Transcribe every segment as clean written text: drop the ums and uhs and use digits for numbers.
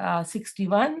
61,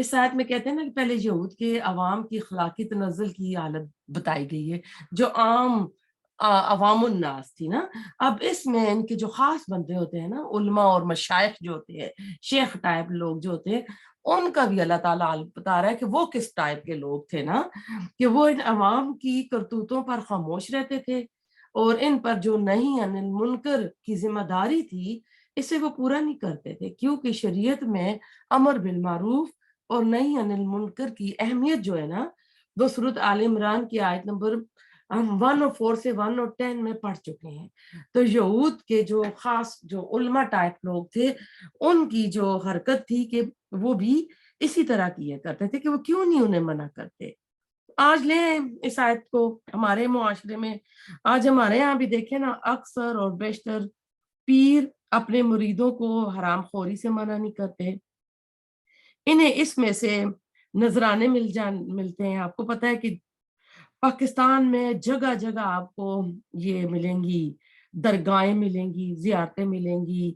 اس آیت میں کہتے ہیں نا کہ پہلے یہود کے عوام کی اخلاقی تنزل کی حالت بتائی گئی ہے جو عام عوام الناس تھی نا. اب اس میں ان کے جو خاص بندے ہوتے ہیں نا، علماء اور مشائخ جو ہوتے ہیں، شیخ ٹائپ لوگ جو ہوتے ہیں، ان کا بھی اللہ تعالیٰ بتا رہا ہے کہ وہ کس ٹائپ کے لوگ تھے نا، کہ وہ ان عوام کی کرتوتوں پر خاموش رہتے تھے اور ان پر جو نہیں عن المنکر کی ذمہ داری تھی اسے وہ پورا نہیں کرتے تھے، کیونکہ شریعت میں امر بالمعروف اور نہیں عن المنکر کی اہمیت جو ہے نا، وہ سورۃ آل عمران کی آیت نمبر ہم 104 سے 110 میں پڑھ چکے ہیں. تو یہود کے جو خاص جو علماء ٹائپ لوگ تھے، ان کی جو حرکت تھی کہ وہ بھی اسی طرح کیا کرتے تھے کہ وہ کیوں نہیں انہیں منع کرتے. آج لیں اس آیت کو ہمارے معاشرے میں، آج ہمارے یہاں بھی دیکھیں نا، اکثر اور بیشتر پیر اپنے مریدوں کو حرام خوری سے منع نہیں کرتے. انہیں اس میں سے نذرانے ملتے ہیں. آپ کو پتہ ہے کہ پاکستان میں جگہ جگہ آپ کو یہ ملیں گی، درگاہیں ملیں گی، زیارتیں ملیں گی،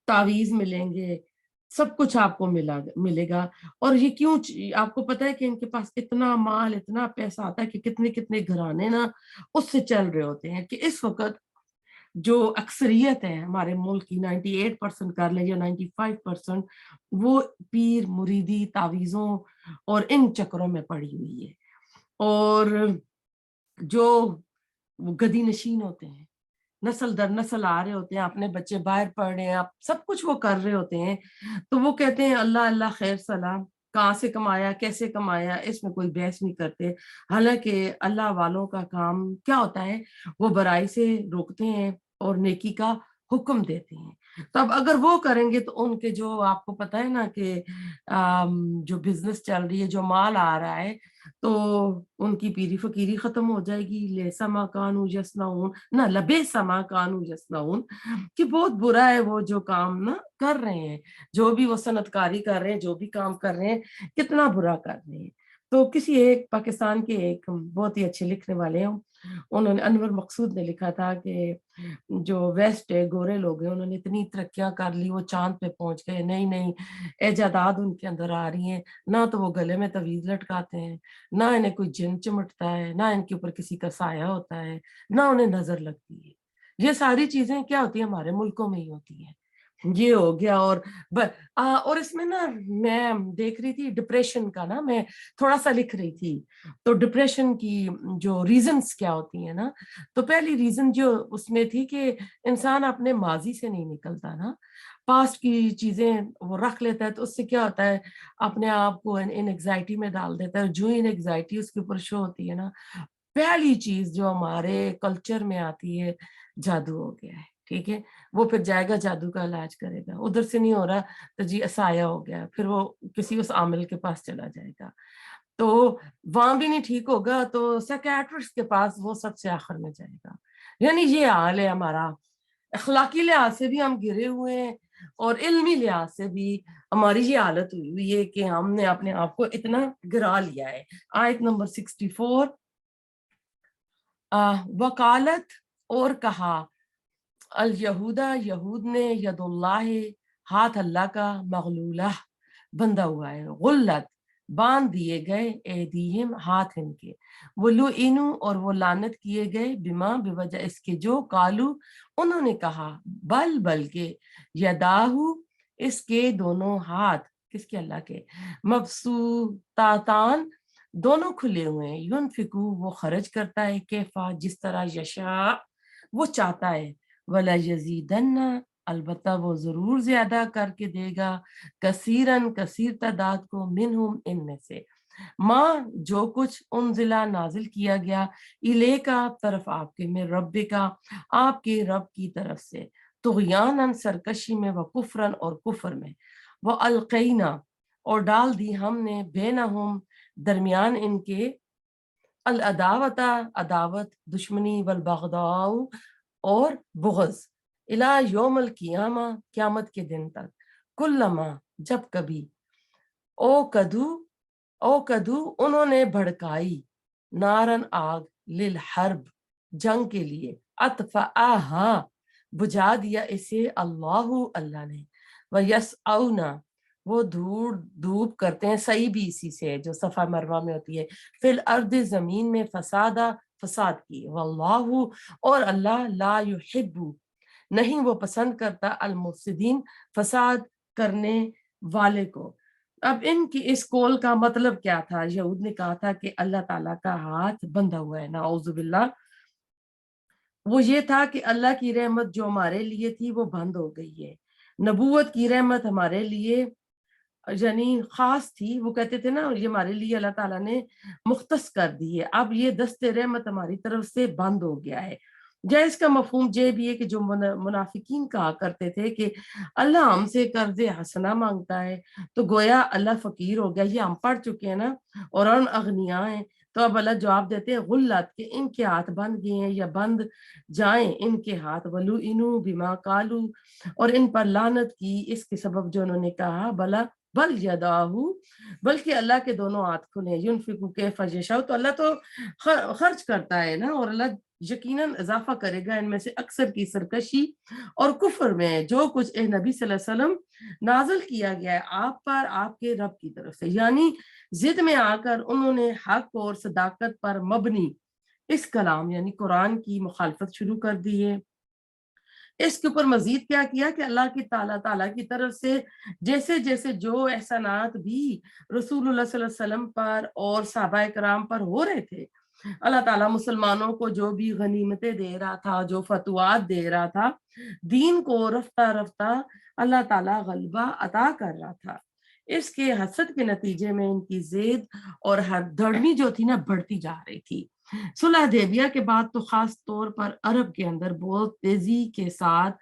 تعویذ ملیں گے، سب کچھ آپ کو ملے گا. اور یہ کیوں آپ کو پتہ ہے کہ ان کے پاس اتنا مال، اتنا پیسہ آتا ہے کہ کتنے کتنے گھرانے نا اس سے چل رہے ہوتے ہیں کہ اس وقت جو اکثریت ہے ہمارے ملک کی 98% کر لیں یا 95%، وہ پیر مریدی تعویذوں اور ان چکروں میں پڑی ہوئی ہے. اور جو گدی نشین ہوتے ہیں، نسل در نسل آ رہے ہوتے ہیں، اپنے بچے باہر پڑھ رہے ہیں، آپ سب کچھ وہ کر رہے ہوتے ہیں، تو وہ کہتے ہیں اللہ اللہ خیر سلام، کہاں سے کمایا، کیسے کمایا، اس میں کوئی بحث نہیں کرتے. حالانکہ اللہ والوں کا کام کیا ہوتا ہے، وہ برائی سے روکتے ہیں اور نیکی کا حکم دیتے ہیں. تو اب اگر وہ کریں گے تو ان کے جو آپ کو پتہ ہے نا کہ جو بزنس چل رہی ہے، جو مال آ رہا ہے، تو ان کی پیری فقیری ختم ہو جائے گی. لیسا ما کانوا یصنعون، نہ لبئس ما کانوا یصنعون، کہ بہت برا ہے وہ جو کام نا کر رہے ہیں، جو بھی وہ صنعت کاری کر رہے ہیں، جو بھی کام کر رہے ہیں، کتنا برا کر رہے ہیں. تو کسی ایک پاکستان کے ایک بہت ہی اچھے لکھنے والے ہیں، انہوں نے انور مقصود نے لکھا تھا کہ جو ویسٹ ہے، گورے لوگ ہیں، انہوں نے اتنی ترقیاں کر لی، وہ چاند پہ پہنچ گئے، نئی نئی ایجادات ان کے اندر آ رہی ہیں، نہ تو وہ گلے میں تعویذ لٹکاتے ہیں، نہ انہیں کوئی جن چمٹتا ہے، نہ ان کے اوپر کسی کا سایہ ہوتا ہے، نہ انہیں نظر لگتی ہے. یہ ساری چیزیں کیا ہوتی ہیں، ہمارے ملکوں میں ہی ہوتی ہیں. یہ ہو گیا. اور اس میں نا میں دیکھ رہی تھی ڈپریشن کا نا، میں تھوڑا سا لکھ رہی تھی، تو ڈپریشن کی جو ریزنز کیا ہوتی ہیں نا، تو پہلی ریزن جو اس میں تھی کہ انسان اپنے ماضی سے نہیں نکلتا نا، پاسٹ کی چیزیں وہ رکھ لیتا ہے، تو اس سے کیا ہوتا ہے، اپنے آپ کو ان انگزائٹی میں ڈال دیتا ہے. جو ان انگزائٹی اس کے اوپر شو ہوتی ہے نا، پہلی چیز جو ہمارے کلچر میں آتی ہے، جادو ہو گیا ہے. ٹھیک ہے، وہ پھر جائے گا جادو کا علاج کرے گا، ادھر سے نہیں ہو رہا تو جی سایہ ہو گیا، پھر وہ کسی اس عامل کے پاس چلا جائے گا، تو وہاں بھی نہیں ٹھیک ہوگا تو سائیکیٹرسٹ کے پاس وہ سب سے آخر میں جائے گا. یعنی یہ حال ہے ہمارا. اخلاقی لحاظ سے بھی ہم گرے ہوئے ہیں اور علمی لحاظ سے بھی ہماری یہ حالت ہوئی ہے کہ ہم نے اپنے آپ کو اتنا گرا لیا ہے. آیت نمبر 64، وکالت اور کہا، الیہودا یہود نے، ید اللہ ہاتھ اللہ کا، مغلولہ بندہ ہوا ہے، غلت باندھ دیے گئے، ایدیہم ہاتھ ان کے، ولعنوا اور وہ لعنت کیے گئے، بما بوجہ اس کے جو، قالو انہوں نے کہا، بلکہ یداہو اس کے دونوں ہاتھ، کس کے، اللہ کے، مبسوطاتان دونوں کھلے ہوئے ہیں، ینفقو وہ خرچ کرتا ہے، کیفا جس طرح، یشاء وہ چاہتا ہے، ولا یزیدن البتہ وہ ضرور زیادہ کر کے دے گا، کثیرن کثیر تعداد کو، منہم ان میں سے، ماں جو کچھ انزلہ نازل کیا گیا، الے کا طرف آپ کے، میں رب کا آپ کے رب کی طرف سے، طغیانن سرکشی میں، و کفرن اور کفر میں، وہ القینا اور ڈال دی ہم نے، بینہم درمیان ان کے، العداوت عداوت، دشمنی، والبغضاء اور بغض، الی یوم القیامہ قیامت کے دن تک، کلما جب کبھی، او کدو انہوں نے بھڑکائی، نارن آگ، للحرب جنگ کے لیے، اطفأہا بجھا دیا اسے، اللہ اللہ نے، ویسعون وہ دھوپ کرتے ہیں، صحیح بھی اسی سے جو صفا مروا میں ہوتی ہے، فی الارض زمین میں فساد کی، واللہ اور اللہ لا یحب نہیں وہ پسند کرتا المفسدین فساد کرنے والے کو۔ اب ان کی اس قول کا مطلب کیا تھا؟ یہود نے کہا تھا کہ اللہ تعالیٰ کا ہاتھ بندھا ہوا ہے، نعوذ باللہ۔ وہ یہ تھا کہ اللہ کی رحمت جو ہمارے لیے تھی وہ بند ہو گئی ہے، نبوت کی رحمت ہمارے لیے یعنی خاص تھی، وہ کہتے تھے نا یہ ہمارے لیے اللہ تعالیٰ نے مختص کر دی ہے، اب یہ دست رحمت ہماری طرف سے بند ہو گیا ہے۔ جائز کا مفہوم یہ بھی ہے کہ جو منافقین کہا کرتے تھے کہ اللہ ہم سے قرض حسنہ مانگتا ہے، تو گویا اللہ فقیر ہو گیا، یہ ہم پڑھ چکے ہیں نا، اور ان اغنیاء ہیں، تو اب اللہ جواب دیتے ہیں غلت کہ ان کے ہاتھ بند گئے ہیں یا بند جائیں ان کے ہاتھ، ولو انو بما قالو اور ان پر لعنت کی اس کے سبب جو انہوں نے کہا، بل یداہو بلکہ اللہ کے دونوں ہاتھ کھلے، ینفقو کیف یشاء، تو اللہ تو خرچ کرتا ہے نا، اور اللہ یقیناً اضافہ کرے گا ان میں سے اکثر کی سرکشی اور کفر میں جو کچھ اے نبی صلی اللہ علیہ وسلم نازل کیا گیا ہے آپ پر آپ کے رب کی طرف سے، یعنی ضد میں آ کر انہوں نے حق اور صداقت پر مبنی اس کلام یعنی قرآن کی مخالفت شروع کر دی ہے۔ اس کے اوپر مزید کیا کیا کہ اللہ کی تعالیٰ کی طرف سے جیسے جیسے جو احسانات بھی رسول اللہ صلی اللہ علیہ وسلم پر اور صحابہ کرام پر ہو رہے تھے، اللہ تعالیٰ مسلمانوں کو جو بھی غنیمتیں دے رہا تھا، جو فتوحات دے رہا تھا، دین کو رفتہ رفتہ اللہ تعالیٰ غلبہ عطا کر رہا تھا۔ اس کے حسد کے نتیجے میں ان کی زید اور ہر دھڑمی جو تھی نا بڑھتی جا رہی تھی۔ صلح حدیبیہ کے بعد تو خاص طور پر عرب کے اندر بہت تیزی کے ساتھ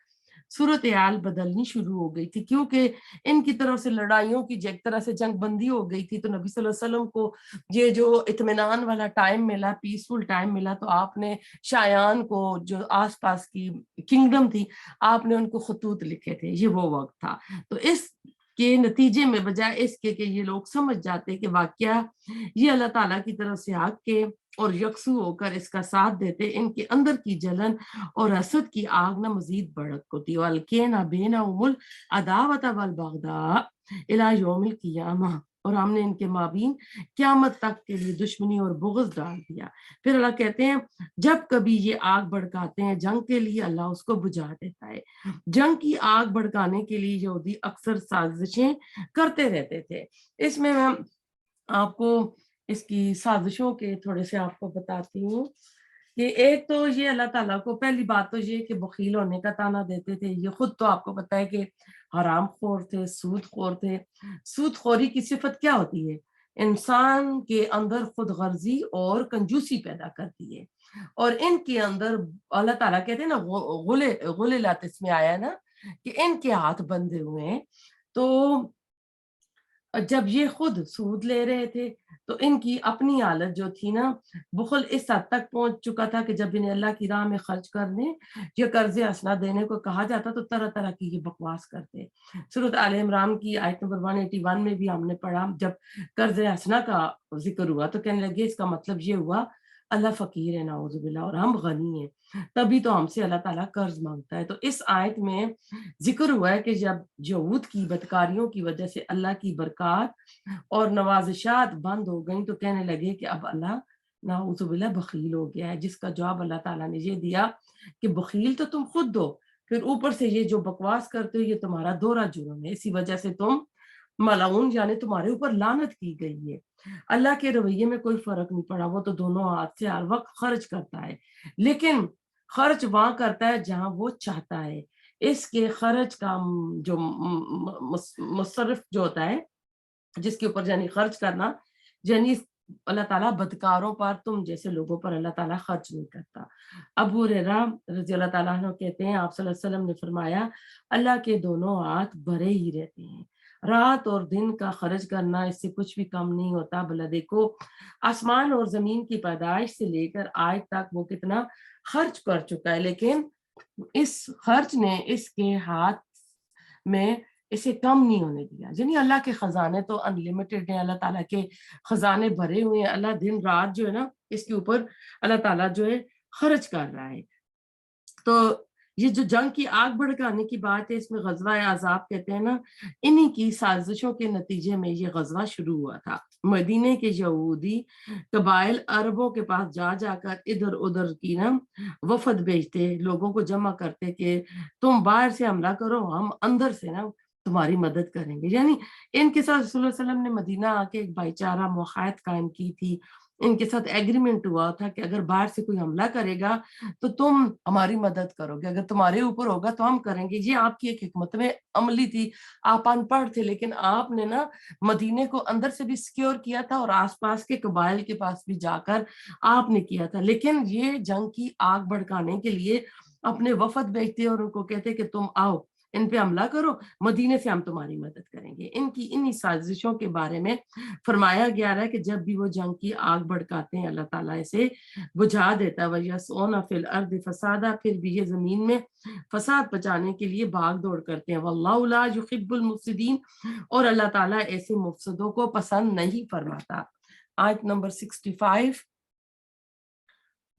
صورتحال بدلنی شروع ہو گئی تھی، کیونکہ ان کی طرف سے لڑائیوں کی ایک طرح سے جنگ بندی ہو گئی تھی، تو نبی صلی اللہ علیہ وسلم کو یہ جو اطمینان والا ٹائم ملا، پیسفل ٹائم ملا، تو آپ نے شایان کو جو آس پاس کی کنگڈم تھی آپ نے ان کو خطوط لکھے تھے، یہ وہ وقت تھا۔ تو اس کے نتیجے میں بجائے اس کے کہ یہ لوگ سمجھ جاتے کہ واقعہ یہ اللہ تعالیٰ کی طرف سے حق کے اور یکسو ہو کر اس کا ساتھ دیتے، ان کے اندر کی جلن اور حسد کی آگ نہ مزید بڑک ہوتی، وَالْقَيْنَا بَيْنَهُمُ الْعَدَاوَةَ وَالْبَغْضَاءَ إِلَى يَوْمِ الْقِيَامَةِ، اور ہم نے ان کے مابین قیامت تک کے لیے دشمنی اور بغض ڈال دیا۔ پھر اللہ کہتے ہیں جب کبھی یہ آگ بھڑکاتے ہیں جنگ کے لیے، اللہ اس کو بجھا دیتا ہے۔ جنگ کی آگ بھڑکانے کے لیے یہودی اکثر سازشیں کرتے رہتے تھے۔ اس میں آپ کو اس کی سازشوں کے تھوڑے سے آپ کو بتاتی ہوں کہ ایک تو یہ اللہ تعالیٰ کو پہلی بات تو یہ کہ بخیل ہونے کا تانا دیتے تھے، یہ خود تو آپ کو پتہ ہے کہ حرام خور تھے، سود خور تھے۔ سود خوری کی صفت کیا ہوتی ہے؟ انسان کے اندر خود غرضی اور کنجوسی پیدا کرتی ہے، اور ان کے اندر اللہ تعالیٰ کہتے ہیں نا غللت، اس میں آیا نا کہ ان کے ہاتھ بندھے ہوئے ہیں۔ تو جب یہ خود سود لے رہے تھے تو ان کی اپنی حالت جو تھی نا، بخل اس حد تک پہنچ چکا تھا کہ جب انہیں اللہ کی راہ میں خرچ کرنے یا قرض حسنہ دینے کو کہا جاتا تو طرح طرح کی یہ بکواس کرتے۔ سورۃ آل عمران کی آیت نمبر 181 میں بھی ہم نے پڑھا، جب قرض حسنہ کا ذکر ہوا تو کہنے لگے اس کا مطلب یہ ہوا اللہ فقیر ہے نعوذ باللہ اور ہم غنی ہیں، تبھی تو ہم سے اللہ تعالیٰ قرض مانگتا ہے۔ تو اس آیت میں ذکر ہوا ہے کہ جب یہود کی بدکاریوں کی وجہ سے اللہ کی برکات اور نوازشات بند ہو گئیں تو کہنے لگے کہ اب اللہ نعوذ باللہ بخیل ہو گیا ہے، جس کا جواب اللہ تعالیٰ نے یہ دیا کہ بخیل تو تم خود دو، پھر اوپر سے یہ جو بکواس کرتے ہو یہ تمہارا دوہرا جرم ہے، اسی وجہ سے تم ملعون یعنی تمہارے اوپر لعنت کی گئی ہے۔ اللہ کے رویے میں کوئی فرق نہیں پڑا، وہ تو دونوں ہاتھ سے ہر وقت خرچ کرتا ہے، لیکن خرچ وہاں کرتا ہے جہاں وہ چاہتا ہے۔ اس کے خرچ کا جو مصرف جو ہوتا ہے جس کے اوپر یعنی خرچ کرنا، یعنی اللہ تعالیٰ بدکاروں پر تم جیسے لوگوں پر اللہ تعالیٰ خرچ نہیں کرتا۔ ابو ہریرہ رضی اللہ تعالیٰ عنہ کہتے ہیں آپ صلی اللہ علیہ وسلم نے فرمایا اللہ کے دونوں ہاتھ بھرے ہی رہتے ہیں، رات اور دن کا خرچ کرنا اس سے کچھ بھی کم نہیں ہوتا۔ بھلا دیکھو آسمان اور زمین کی پیدائش سے لے کر آج تک وہ کتنا خرچ کر چکا ہے، لیکن اس خرچ نے اس کے ہاتھ میں اسے کم نہیں ہونے دیا۔ یعنی اللہ کے خزانے تو انلیمیٹڈ ہیں، اللہ تعالیٰ کے خزانے بھرے ہوئے ہیں، اللہ دن رات جو ہے نا اس کے اوپر اللہ تعالیٰ جو ہے خرچ کر رہا ہے۔ تو یہ جو جنگ کی آگ بھڑکانے کی بات ہے، اس میں غزوہ احزاب کہتے ہیں نا، انہی کی سازشوں کے نتیجے میں یہ غزوہ شروع ہوا تھا۔ مدینے کے یہودی قبائل عربوں کے پاس جا جا کر ادھر ادھر کی نا وفد بھیجتے، لوگوں کو جمع کرتے کہ تم باہر سے حملہ کرو، ہم اندر سے نا تمہاری مدد کریں گے۔ یعنی ان کے ساتھ رسول اللہ علیہ وسلم نے مدینہ آ کے ایک بھائی چارہ موحد قائم کی تھی، ان کے ساتھ ایگریمنٹ ہوا تھا کہ اگر باہر سے کوئی حملہ کرے گا تو تم ہماری مدد کرو گے، اگر تمہارے اوپر ہوگا تو ہم کریں گے۔ یہ آپ کی ایک حکمت میں عملی تھی، آپ ان پڑھ تھے لیکن آپ نے نا مدینے کو اندر سے بھی سیکیور کیا تھا اور آس پاس کے قبائل کے پاس بھی جا کر آپ نے کیا تھا۔ لیکن یہ جنگ کی آگ بھڑکانے کے لیے اپنے وفد بھیجتے اور ان کو کہتے کہ تم آؤ ان پہ حملہ کرو، مدینے سے ہم تمہاری مدد کریں گے۔ ان کی انہی سازشوں کے بارے میں فرمایا گیا ہے کہ جب بھی وہ جنگ کی آگ بھڑکاتے ہیں اللہ تعالیٰ اسے بجھا دیتا ہے۔ وَيَسْعُونَ فِي الْأَرْضِ فَسَادًا، پھر بھی یہ زمین میں فساد بچانے کے لیے بھاگ دوڑ کرتے ہیں۔ وَاللَّهُ لَا يُحِبُّ الْمُفْسِدِينَ، اور اللہ تعالیٰ ایسے مفسدوں کو پسند نہیں فرماتا۔ آیت نمبر 65،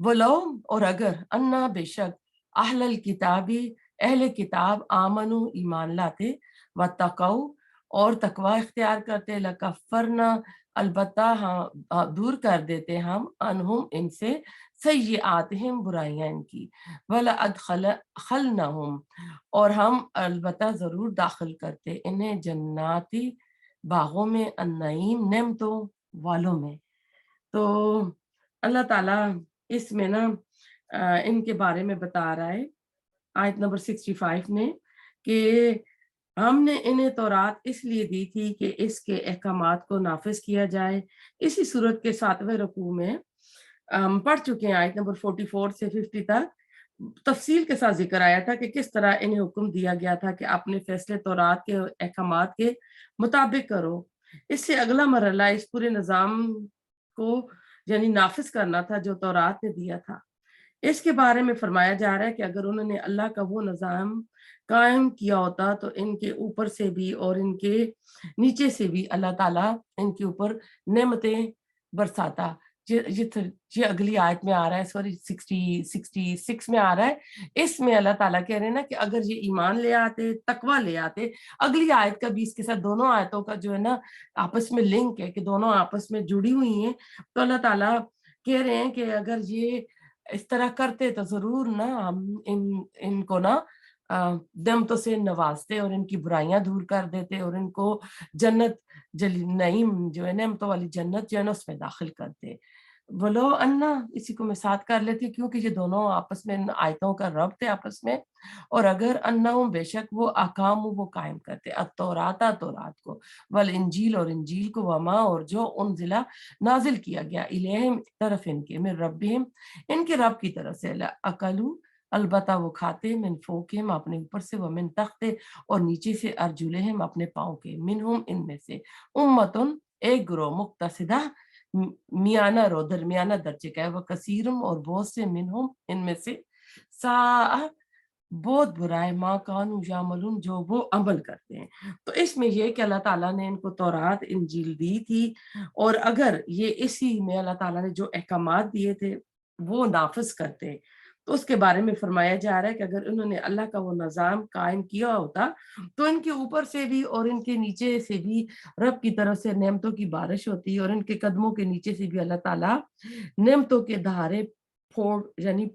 وَلَوْ، اور اگر، اَنَّا، بے شک، اہل الکتابی، اہل کتاب، آمنو، ایمان لاتے، وَاتَّقَوْا، اور تقوی اختیار کرتے، لَكَفَّرْنَا، البتہ دور کر دیتے ہم، انہم، ان سے، سیئاتہم، برائیاں ان کی، وَلَأَدْخَلْنَہم، اور ہم البتہ ضرور داخل کرتے انہیں، جناتی، باغوں میں، النعیم، نعمتوں والوں میں۔ تو اللہ تعالیٰ اس میں نا ان کے بارے میں بتا رہا ہے آیت نمبر 65 میں کہ ہم نے انہیں تورات اس لیے دی تھی کہ اس کے احکامات کو نافذ کیا جائے۔ اسی صورت کے 7ویں رکوع میں ہم پڑھ چکے ہیں، آیت نمبر 44 سے 50 تک تفصیل کے ساتھ ذکر آیا تھا کہ کس طرح انہیں حکم دیا گیا تھا کہ اپنے فیصلے تورات کے احکامات کے مطابق کرو۔ اس سے اگلا مرحلہ اس پورے نظام کو یعنی نافذ کرنا تھا جو تورات نے دیا تھا۔ اس کے بارے میں فرمایا جا رہا ہے کہ اگر انہوں نے اللہ کا وہ نظام قائم کیا ہوتا تو ان کے اوپر سے بھی اور ان کے نیچے سے بھی اللہ تعالیٰ ان کے اوپر نعمتیں برساتا۔ یہ اگلی آیت میں آ رہا ہے، سوری 66 میں آ رہا ہے۔ اس میں اللہ تعالیٰ کہہ رہے ہیں نا کہ اگر یہ ایمان لے آتے، تقوی لے آتے، اگلی آیت کا بھی اس کے ساتھ دونوں آیتوں کا جو ہے نا آپس میں لنک ہے کہ دونوں آپس میں جڑی ہوئی ہیں، تو اللہ تعالیٰ کہہ رہے ہیں کہ اگر یہ اس طرح کرتے تو ضرور نا ہم ان کو نا نعمتوں سے نوازتے اور ان کی برائیاں دور کر دیتے اور ان کو جنت نعیم جو ہے نعمتوں والی جنت جو ہے نا اس میں داخل کرتے۔ ولو انا، اسی کو میں ساتھ کر لیتی کیونکہ یہ دونوں آپس میں آیتوں کا ربط ہے آپس میں۔ اور اگر انہم، بے شک وہ اقام وہ قائم کرتے، التوراۃ، تورات کو، والانجیل، اور انجیل کو، وما، اور جو انزلہ نازل کیا گیا، الیہم، طرف ان کے، من ربہم، ان کے رب کی طرف سے، لأکلوا، البتہ وہ کھاتے، من فوقہم، اپنے اوپر سے، ومن تحت، اور نیچے سے، ارجلہم، اپنے پاؤں کے، منہم، ان میں سے، امتن، ایک گروہ، مقتصدہ، میانہ رو، درمیانہ درجے کا ہے، وہ کثیرم، اور بہت سے، منہم، ان میں سے، ساء، بہت برا ہے، ما کانوا یعملون، جو وہ عمل کرتے ہیں۔ تو اس میں یہ کہ اللہ تعالیٰ نے ان کو تورات انجیل دی تھی، اور اگر یہ اسی میں اللہ تعالیٰ نے جو احکامات دیے تھے وہ نافذ کرتے تو اس کے بارے میں فرمایا جا رہا ہے کہ اگر انہوں نے اللہ کا وہ نظام قائم کیا ہوتا تو ان کے اوپر سے بھی اور ان کے نیچے سے بھی رب کی طرف سے نعمتوں کی بارش ہوتی، اور ان کے قدموں کے نیچے سے بھی اللہ تعالیٰ نعمتوں کے دھارے یعنی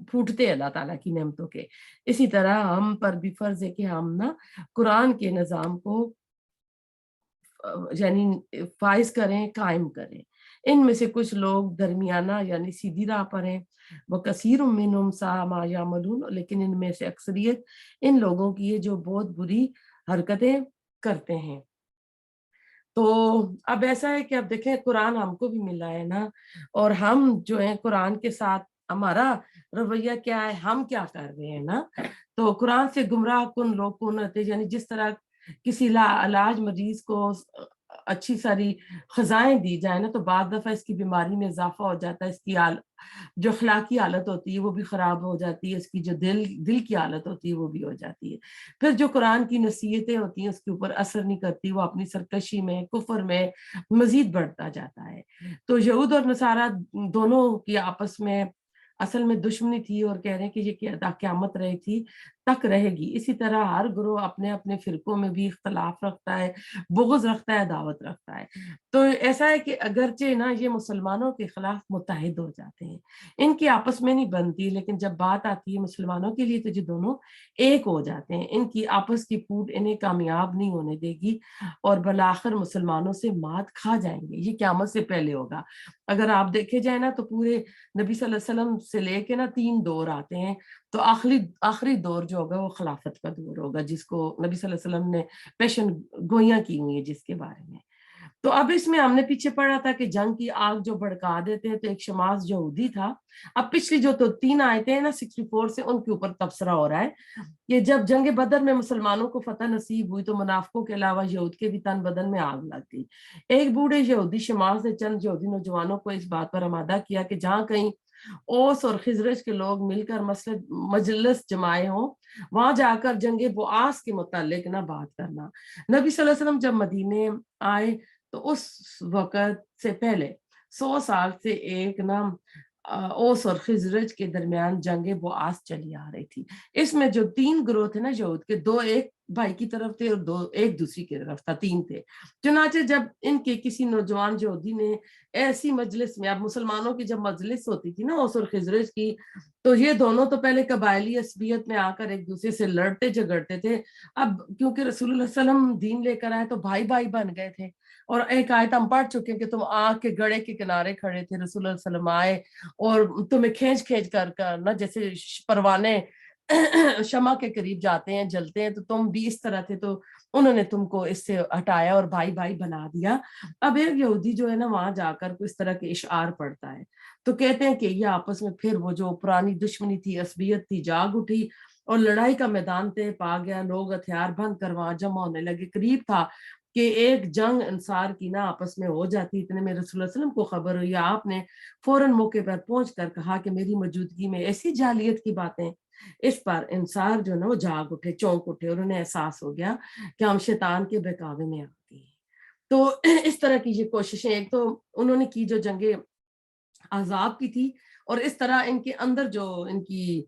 پھوٹتے اللہ تعالیٰ کی نعمتوں کے۔ اسی طرح ہم پر بھی فرض ہے کہ ہم نا قرآن کے نظام کو یعنی فائز کریں، قائم کریں۔ ان میں سے کچھ لوگ درمیانہ یعنی سیدھی راہ پر ہیں، وہ کثیر منہم ساء ما یعملون، لیکن ان میں سے اکثریت ان لوگوں کی ہے جو بہت بری حرکتیں کرتے ہیں۔ تو اب ایسا ہے کہ اب دیکھیں قرآن ہم کو بھی ملا ہے نا، اور ہم جو ہیں قرآن کے ساتھ ہمارا رویہ کیا ہے، ہم کیا کر رہے ہیں نا۔ تو قرآن سے گمراہ کن لوگ کن ہوتے، یعنی جس طرح کسی علاج مریض کو اچھی ساری غذائیں دی جائیں نا تو بعض دفعہ اس کی بیماری میں اضافہ ہو جاتا ہے، اس کی جو اخلاقی حالت ہوتی ہے وہ بھی خراب ہو جاتی ہے، اس کی جو دل کی حالت ہوتی ہے وہ بھی ہو جاتی ہے۔ پھر جو قرآن کی نصیحتیں ہوتی ہیں اس کے اوپر اثر نہیں کرتی، وہ اپنی سرکشی میں، کفر میں مزید بڑھتا جاتا ہے۔ تو یہود اور نصارہ دونوں کی آپس میں اصل میں دشمنی تھی اور کہہ رہے ہیں کہ یہ قیامت رہی تھی تک رہے گی. اسی طرح ہر گروہ اپنے اپنے فرقوں میں بھی اختلاف رکھتا ہے, بغض رکھتا ہے, دعوت رکھتا ہے. تو ایسا ہے کہ اگرچہ نا یہ مسلمانوں کے خلاف متحد ہو جاتے ہیں, ان کی آپس میں نہیں بنتی, لیکن جب بات آتی ہے مسلمانوں کے لیے تو یہ دونوں ایک ہو جاتے ہیں. ان کی آپس کی پھوٹ انہیں کامیاب نہیں ہونے دے گی اور بالآخر مسلمانوں سے مات کھا جائیں گے. یہ قیامت سے پہلے ہوگا. اگر آپ دیکھے جائیں نا تو پورے نبی صلی اللہ علیہ وسلم سے لے کے نا 3 دور آتے ہیں, تو آخری دور جو ہوگا وہ خلافت کا دور ہوگا, جس کو نبی صلی اللہ علیہ وسلم نے پیشن گوئیاں کی ہوئی ہیں جس کے بارے میں. تو اب اس میں ہم نے پیچھے پڑھا تھا کہ جنگ کی آگ جو بھڑکا دیتے ہیں, تو ایک شماس یہودی تھا. اب پچھلی جو تو 3 آیتیں ہیں نا 64 سے, ان کے اوپر تبصرہ ہو رہا ہے کہ جب جنگ بدر میں مسلمانوں کو فتح نصیب ہوئی تو منافقوں کے علاوہ یہود کے بھی تن بدن میں آگ لگ گئی. ایک بوڑھے یہودی شماس نے چند یہودی نوجوانوں کو اس بات پر آمادہ کیا کہ جہاں کہیں اوس اور خزرج کے لوگ مل کر مجلس جمائے ہوں, وہاں جا کر جنگ بعاث کے متعلق نہ بات کرنا. نبی صلی اللہ علیہ وسلم جب مدینے آئے تو اس وقت سے پہلے 100 سال سے ایک نا اوس اور خزرج کے درمیان جنگ بعاث چلی آ رہی تھی. اس میں جو 3 گروہ تھے نا یہود کے, 2 ایک بھائی کی طرف تھے اور 2 ایک دوسری کی طرف تھا, 3 تھے. چنانچہ جب ان کے کسی نوجوان یہودی نے ایسی مجلس میں, اب مسلمانوں کی جب مجلس ہوتی تھی نا اوس اور خزرج کی, تو یہ دونوں تو پہلے قبائلی عصبیت میں آ کر ایک دوسرے سے لڑتے جھگڑتے تھے. اب کیونکہ رسول اللہ صلی اللہ علیہ وسلم دین لے کر آئے تو بھائی بھائی بن گئے تھے. اور ایک آیت ہم پڑھ چکے کہ تم آگ کے گڑھے کے کنارے کھڑے تھے, رسول اللہ صلی اللہ علیہ وسلم آئے اور تمہیں کھینچ کھینچ کر نا جیسے پروانے شمع کے قریب جاتے ہیں جلتے ہیں, تو تم بھی اس طرح تھے, تو انہوں نے تم کو اس سے ہٹایا اور بھائی بھائی بنا دیا. اب ایک یہودی جو ہے نا وہاں جا کر اس طرح کے اشعار پڑھتا ہے, تو کہتے ہیں کہ یہ آپس میں پھر وہ جو پرانی دشمنی تھی, عصبیت تھی, جاگ اٹھی اور لڑائی کا میدان طے پا گیا. لوگ ہتھیار بند کر وہاں جمع ہونے لگے. قریب تھا کہ ایک جنگ انصار کی نا آپس میں ہو جاتی. اتنے میں رسول اللہ صلی اللہ علیہ وسلم کو خبر ہوئی. آپ نے فوراً موقع پر پہنچ کر کہا کہ میری موجودگی میں ایسی جاہلیت کی باتیں. اس پر انصار جو نا وہ جاگ اٹھے, چونک اٹھے, اور انہیں احساس ہو گیا کہ ہم شیطان کے بہکاوے میں آ گئے ہیں. تو اس طرح کی یہ کوششیں, ایک تو انہوں نے کی جو جنگ عذاب کی تھی, اور اس طرح ان کے اندر جو ان کی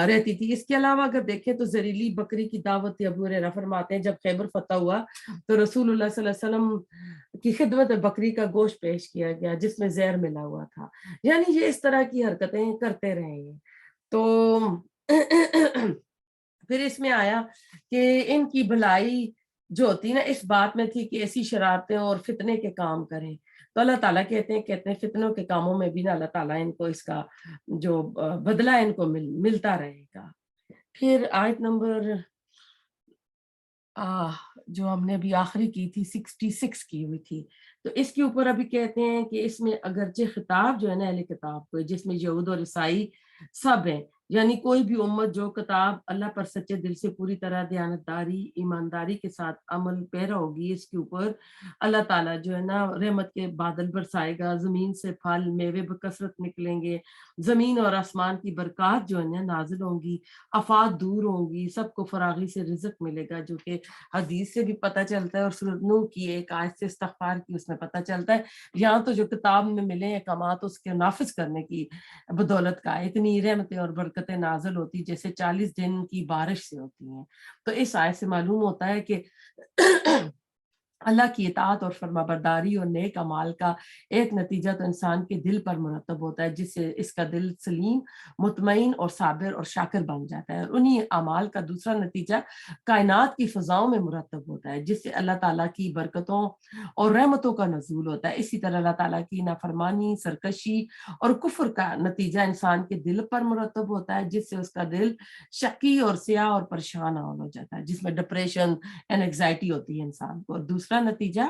رہتی تھی. اس کے علاوہ اگر دیکھیں تو زریلی بکری کی دعوت, ابو ہریرہ فرماتے ہیں جب خیبر فتح ہوا تو رسول اللہ صلی اللہ علیہ وسلم کی خدمت بکری کا گوشت پیش کیا گیا جس میں زہر ملا ہوا تھا. یعنی یہ اس طرح کی حرکتیں کرتے رہے ہیں. تو پھر اس میں آیا کہ ان کی بھلائی جو ہوتی نا اس بات میں تھی کہ ایسی شرارتیں اور فتنے کے کام کریں. تو اللہ تعالیٰ کہتے ہیں فتنوں کے کاموں میں بھی نا اللہ تعالیٰ ان کو اس کا جو بدلہ ان کو ملتا رہے گا. پھر آیت نمبر جو ہم نے ابھی آخری کی تھی 66 کی ہوئی تھی, تو اس کے اوپر ابھی کہتے ہیں کہ اس میں اگرچہ خطاب جو ہے نا اہل کتاب کو, جس میں یہود اور عیسائی سب ہیں, یعنی کوئی بھی امت جو کتاب اللہ پر سچے دل سے پوری طرح دیانتداری ایمانداری کے ساتھ عمل پیرا ہوگی, اس کے اوپر اللہ تعالیٰ جو ہے نا رحمت کے بادل برسائے گا. زمین سے پھل میوے بکثرت نکلیں گے, زمین اور آسمان کی برکات جو ہے نا نازل ہوں گی, آفات دور ہوں گی, سب کو فراغی سے رزق ملے گا, جو کہ حدیث سے بھی پتہ چلتا ہے اور سورۃ نوح کی ایک آیت سے استغفار کی اس میں پتہ چلتا ہے. یہاں تو جو کتاب میں ملے احکامات اس کے نافذ کرنے کی بدولت کا اتنی رحمتیں اور برکتیں نازل ہوتی جیسے 40 دن کی بارش سے ہوتی ہیں. تو اس آیت سے معلوم ہوتا ہے کہ اللہ کی اطاعت اور فرما برداری اور نیک اعمال کا ایک نتیجہ تو انسان کے دل پر مرتب ہوتا ہے, جس سے اس کا دل سلیم, مطمئن اور صابر اور شاکر بن جاتا ہے. اور انہی اعمال کا دوسرا نتیجہ کائنات کی فضاؤں میں مرتب ہوتا ہے, جس سے اللہ تعالیٰ کی برکتوں اور رحمتوں کا نزول ہوتا ہے. اسی طرح اللہ تعالیٰ کی نافرمانی, سرکشی اور کفر کا نتیجہ انسان کے دل پر مرتب ہوتا ہے, جس سے اس کا دل شکی اور سیاہ اور پریشان ہو جاتا ہے, جس میں ڈپریشن اینڈ انگزائٹی ہوتی ہے انسان کو. اور دوسرا نتیجہ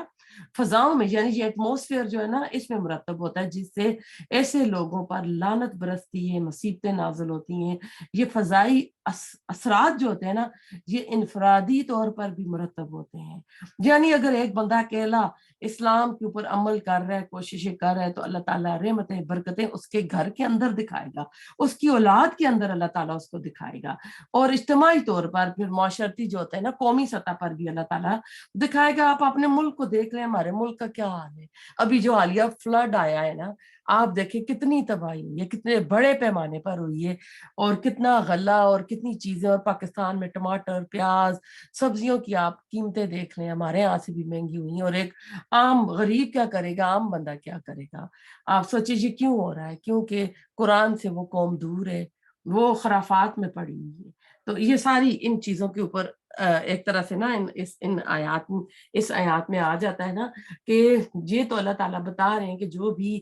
فضاؤں میں, یعنی یہ ایٹماسفیئر جو ہے نا اس میں مرتب ہوتا ہے, جس سے ایسے لوگوں پر لعنت برستی ہے, مصیبتیں نازل ہوتی ہیں. یہ فضائی اثرات جو ہوتے ہیں نا یہ انفرادی طور پر بھی مرتب ہوتے ہیں. یعنی اگر ایک بندہ اکیلا اسلام کے اوپر عمل کر رہا ہے, کوششیں کر رہا ہے, تو اللہ تعالیٰ رحمتیں برکتیں اس کے گھر کے اندر دکھائے گا, اس کی اولاد کے اندر اللہ تعالیٰ اس کو دکھائے گا, اور اجتماعی طور پر پھر معاشرتی جو ہوتا ہے نا قومی سطح پر بھی اللہ تعالیٰ دکھائے گا. آپ اپنے ملک کو دیکھ لیں، ہمارے ملک کا کیا حال ہے. ابھی جو حالیہ فلڈ آیا ہے نا، آپ دیکھیں کتنی تباہی ہوئی ہے، کتنے بڑے پیمانے پر ہوئی ہے، اور کتنا غلہ اور کتنی چیزیں. اور پاکستان میں ٹماٹر، پیاز، سبزیوں کی آپ قیمتیں دیکھ لیں، ہمارے یہاں سے بھی مہنگی ہوئی ہیں. اور ایک عام غریب کیا کرے گا، عام بندہ کیا کرے گا؟ آپ سوچیں یہ کیوں ہو رہا ہے؟ کیونکہ قرآن سے وہ قوم دور ہے، وہ خرافات میں پڑی ہوئی ہے. تو یہ ساری ان چیزوں کے اوپر ایک طرح سے نا اس آیات میں آ جاتا ہے نا کہ یہ تو اللہ تعالیٰ بتا رہے ہیں کہ جو بھی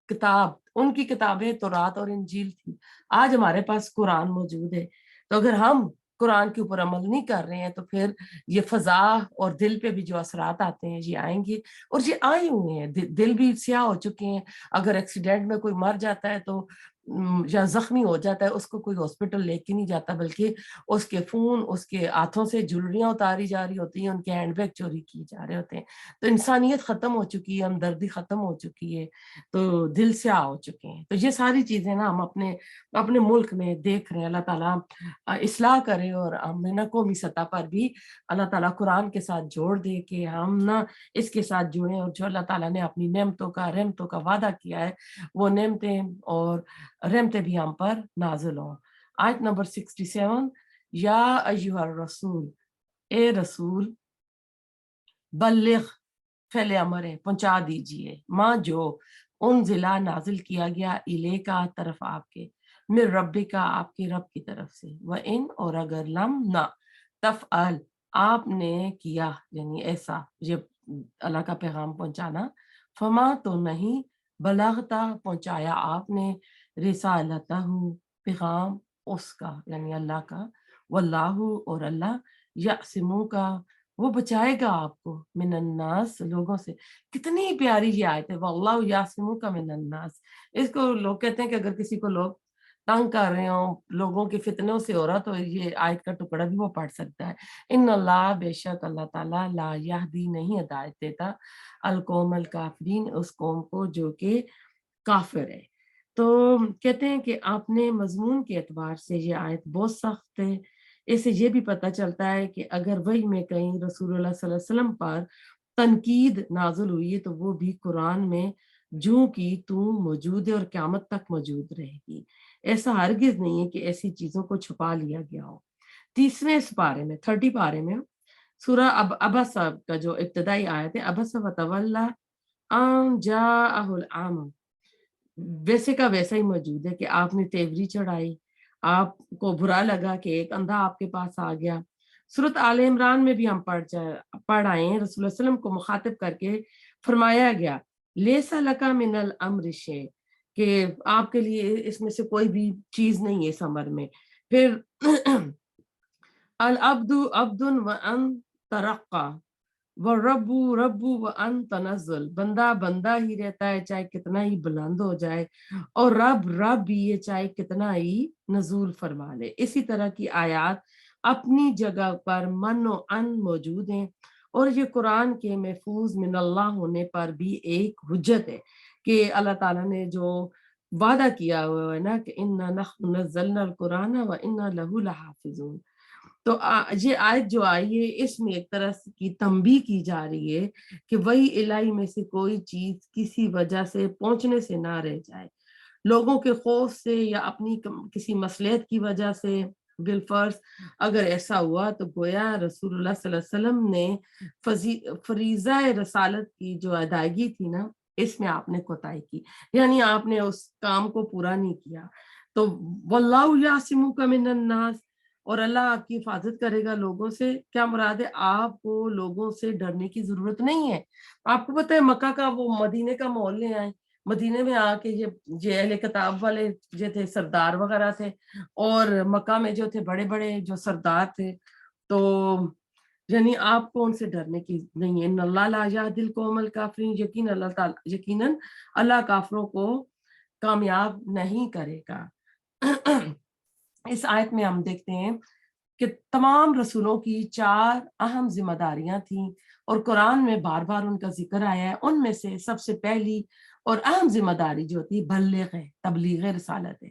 کتاب، ان کی کتابیں تورات اور انجیل تھی، آج ہمارے پاس قرآن موجود ہے. تو اگر ہم قرآن کے اوپر عمل نہیں کر رہے ہیں تو پھر یہ فضا اور دل پہ بھی جو اثرات آتے ہیں یہ آئیں گے، اور یہ آئے ہوئے ہیں. دل بھی سیاہ ہو چکے ہیں. اگر ایکسیڈنٹ میں کوئی مر جاتا ہے تو یا زخمی ہو جاتا ہے، اس کو کوئی ہاسپٹل لے کے نہیں جاتا، بلکہ اس کے فون، اس کے ہاتھوں سے جولریاں اتاری جا رہی ہوتی ہیں، ان کے ہینڈ بیگ چوری کیے جا رہے ہوتے ہیں. تو انسانیت ختم ہو چکی ہے، ہمدردی ختم ہو چکی ہے، تو دل سیاہ ہو چکے ہیں. تو یہ ساری چیزیں نا ہم اپنے ملک میں دیکھ رہے ہیں. اللہ تعالیٰ اصلاح کرے، اور ہم نا قومی سطح پر بھی اللہ تعالیٰ قرآن کے ساتھ جوڑ دے کہ ہم نا اس کے ساتھ جڑیں، اور جو اللہ تعالیٰ نے اپنی رحمتوں کا وعدہ کیا ہے، وہ نعمتیں اور رحمتیں بھی ہم پر نازل ہوں. آیت نمبر 67، یا ایھا الرسول، اے رسول، بلغ، فعل امر ہے، پہنچا دیجئے، ماں جو انزلہ نازل کیا گیا، الے کا طرف آپ کے، من ربی کا آپ کے رب کی طرف سے، وَإِن، اور اگر، لم نہ، تفعل، آپ نے کیا، یعنی ایسا، یہ اللہ کا پیغام پہنچانا، فما، تو نہیں، بلغتا، پہنچایا آپ نے، رسالتہ، پیغام اس کا، یعنی اللہ کا، واللہ، اور اللہ، یعصمو کا، وہ بچائے گا آپ کو، من الناس، لوگوں سے. کتنی پیاری یہ آیت ہے، واللہ یعصمک من الناس. اس کو لوگ کہتے ہیں کہ اگر کسی کو لوگ تنگ کر رہے ہوں، لوگوں کے فتنوں سے ہو رہا، تو یہ آیت کا ٹکڑا بھی وہ پڑھ سکتا ہے. ان اللہ، بے شک اللہ تعالیٰ، لا یہدی، نہیں ہدایت دیتا، القوم الکافرین، اس قوم کو جو کہ کافر ہے. تو کہتے ہیں کہ آپ نے مضمون کے اعتبار سے یہ آیت بہت سخت ہے. اس سے یہ بھی پتہ چلتا ہے کہ اگر وحی میں کہیں رسول اللہ صلی اللہ علیہ وسلم پر تنقید نازل ہوئی ہے تو وہ بھی قرآن میں جوں کی توں موجود ہے اور قیامت تک موجود رہے گی. ایسا ہرگز نہیں ہے کہ ایسی چیزوں کو چھپا لیا گیا ہو. 30 پارے میں، 30 پارے میں سورہ عبس کا جو ابتدائی آیت ہے، عبس وتولی ان جاءہ الاعمی، ویسے کا ویسا ہی موجود ہے کہ آپ نے تیوری چڑھائی، آپ کو برا لگا کہ ایک اندھا آپ کے پاس آ گیا. سورۃ آل عمران میں بھی ہم پڑھ آئے ہیں، رسول اللہ علیہ وسلم کو مخاطب کر کے فرمایا گیا، لیس لک من الامر شیء، کہ آپ کے لیے اس میں سے کوئی بھی چیز نہیں ہے اس امر میں. پھر العبد عبد وان ترقى وَالرَّبُّ رَبُّ وَأَنْتَ تَنَزَّلُ، بندہ بندہ ہی رہتا ہے چاہے کتنا ہی بلند ہو جائے، اور رب رب بھی ہے چاہے کتنا ہی نزول فرما لے. اسی طرح کی آیات اپنی جگہ پر من و ان موجود ہیں، اور یہ قرآن کے محفوظ من اللہ ہونے پر بھی ایک حجت ہے کہ اللہ تعالیٰ نے جو وعدہ کیا ہوا ہے نا کہ اِنَّا نَحْنُ نَزَّلْنَا الْقُرْآنَ وَإِنَّا لَهُ لَحَافِظُونَ. تو یہ آیت جو آئی ہے اس میں ایک طرح کی تنبیہ کی جا رہی ہے کہ وہی الہی میں سے کوئی چیز کسی وجہ سے پہنچنے سے نہ رہ جائے، لوگوں کے خوف سے یا اپنی کسی مصلحت کی وجہ سے. بالفرض اگر ایسا ہوا تو گویا رسول اللہ صلی اللہ علیہ وسلم نے فریضہ رسالت کی جو ادائیگی تھی نا، اس میں آپ نے کوتاہی کی، یعنی آپ نے اس کام کو پورا نہیں کیا. تو واللہ یعصمک من الناس، اور اللہ آپ کی حفاظت کرے گا لوگوں سے. کیا مراد ہے؟ آپ کو لوگوں سے ڈرنے کی ضرورت نہیں ہے. آپ کو پتہ ہے مکہ کا وہ مدینے کا ماحول لے آئے، مدینے میں آ کے یہ اہل کتاب والے جو تھے سردار وغیرہ تھے، اور مکہ میں جو تھے بڑے بڑے جو سردار تھے، تو یعنی آپ کو ان سے ڈرنے کی نہیں ہے. ان اللہ لا یہدی القوم الکافرین، یقیناً اللہ کافروں کو کامیاب نہیں کرے گا. اس آیت میں ہم دیکھتے ہیں کہ تمام رسولوں کی 4 اہم ذمہ داریاں تھیں، اور قرآن میں بار بار ان کا ذکر آیا ہے. ان میں سے سب سے پہلی اور اہم ذمہ داری جو ہوتی ہے بلغ ہے، تبلیغ رسالت ہے.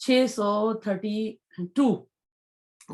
632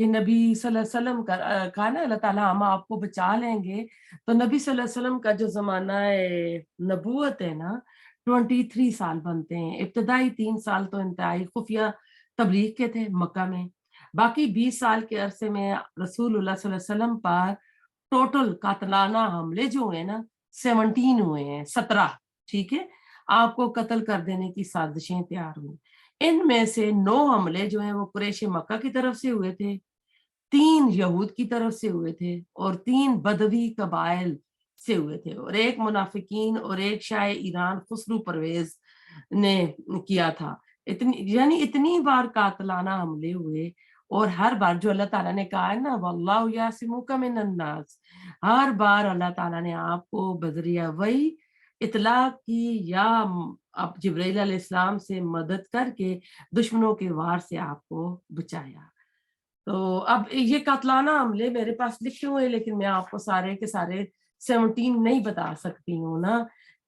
کہ نبی صلی اللہ علیہ وسلم کا کہا نا اللہ تعالیٰ ہم آپ کو بچا لیں گے، تو نبی صلی اللہ علیہ وسلم کا جو زمانہ نبوت ہے نا 23 سال بنتے ہیں. ابتدائی 3 سال تو انتہائی خفیہ تبلیغ کے تھے مکہ میں، باقی 20 سال کے عرصے میں رسول اللہ صلی اللہ علیہ وسلم پر ٹوٹل قاتلانہ حملے جو ہوئے نا 17 ہوئے ہیں، 17 ٹھیک ہے، آپ کو قتل کر دینے کی سازشیں تیار ہوئی. ان میں سے 9 حملے جو ہیں وہ قریش مکہ کی طرف سے ہوئے تھے، 3 یہود کی طرف سے ہوئے تھے، اور 3 بدوی قبائل سے ہوئے تھے، اور 1 منافقین اور 1 شاہ ایران خسرو پرویز نے کیا تھا. یعنی اتنی بار قاتلانہ حملے ہوئے، اور ہر بار جو اللہ تعالیٰ نے کہا ہے نا واللہ یعصمک من الناس، ہر بار اللہ تعالیٰ نے آپ کو بذریعہ وحی اطلاع کی یا اب جبرائیل علیہ السلام سے مدد کر کے دشمنوں کے وار سے آپ کو بچایا. تو اب یہ قاتلانہ حملے میرے پاس لکھے ہوئے، لیکن میں آپ کو سارے کے سارے 17 نہیں بتا سکتی ہوں نا،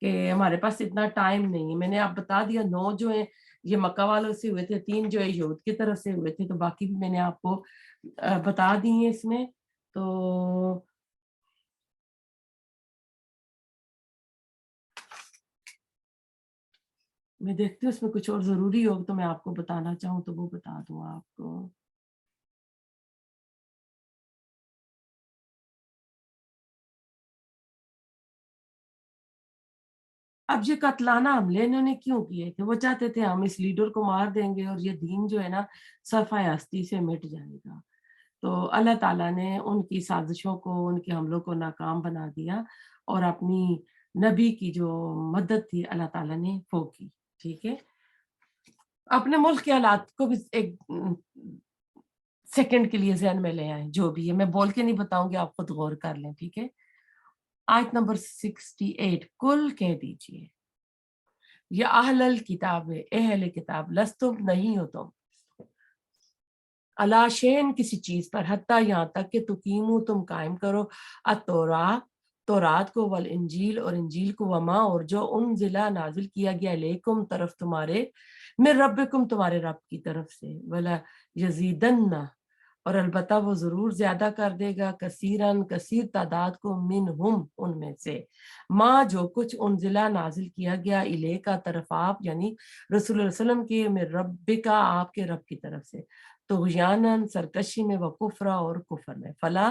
کہ ہمارے پاس اتنا ٹائم نہیں ہے. میں نے آپ بتا دیا 9 جو ہیں یہ مکہ والوں سے ہوئے تھے، 3 جو ہے یہود کی طرف سے ہوئے تھے، تو باقی بھی میں نے آپ کو بتا دی ہیں اس میں. تو میں دیکھتی ہوں اس میں کچھ اور ضروری ہو تو میں آپ کو بتانا چاہوں تو وہ بتا دوں آپ کو. اب یہ قتلانہ حملے انہوں نے کیوں کیے تھے؟ وہ چاہتے تھے ہم اس لیڈر کو مار دیں گے اور یہ دین جو ہے نا صفحہ ہستی سے مٹ جائے گا. تو اللہ تعالیٰ نے ان کی سازشوں کو، ان کے حملوں کو ناکام بنا دیا، اور اپنی نبی کی جو مدد تھی اللہ تعالیٰ نے وہ کی. ٹھیک ہے، اپنے ملک کے حالات کو بھی ایک سیکنڈ کے لیے ذہن میں لے آئیں، جو بھی ہے میں بول کے نہیں بتاؤں گی، آپ خود غور کر لیں. ٹھیک ہے، آیت نمبر 68 کل کہہ دیجئے یا اہل الکتاب، اہل کتاب، لستم نہیں ہو تم، علی شین کسی چیز پر، حتیٰ یہاں تک کہ تقیمو تم قائم کرو، تورات کو، والانجیل اور انجیل کو، وما اور جو انزلہ نازل کیا گیا علیکم طرف تمہارے، من ربکم تمہارے رب کی طرف سے، ولا یزیدن اور البتہ وہ ضرور زیادہ کر دے گا، کثیرن کثیر تعداد کو، منہم ان میں سے، ماں جو کچھ انزلہ نازل کیا گیا الیہ کا طرف آپ، یعنی رسول اللہ علیہ وسلم کے، من ربکا آپ کے رب کی طرف سے، طغیانن سرکشی میں، وکفرا اور کفر میں، فلا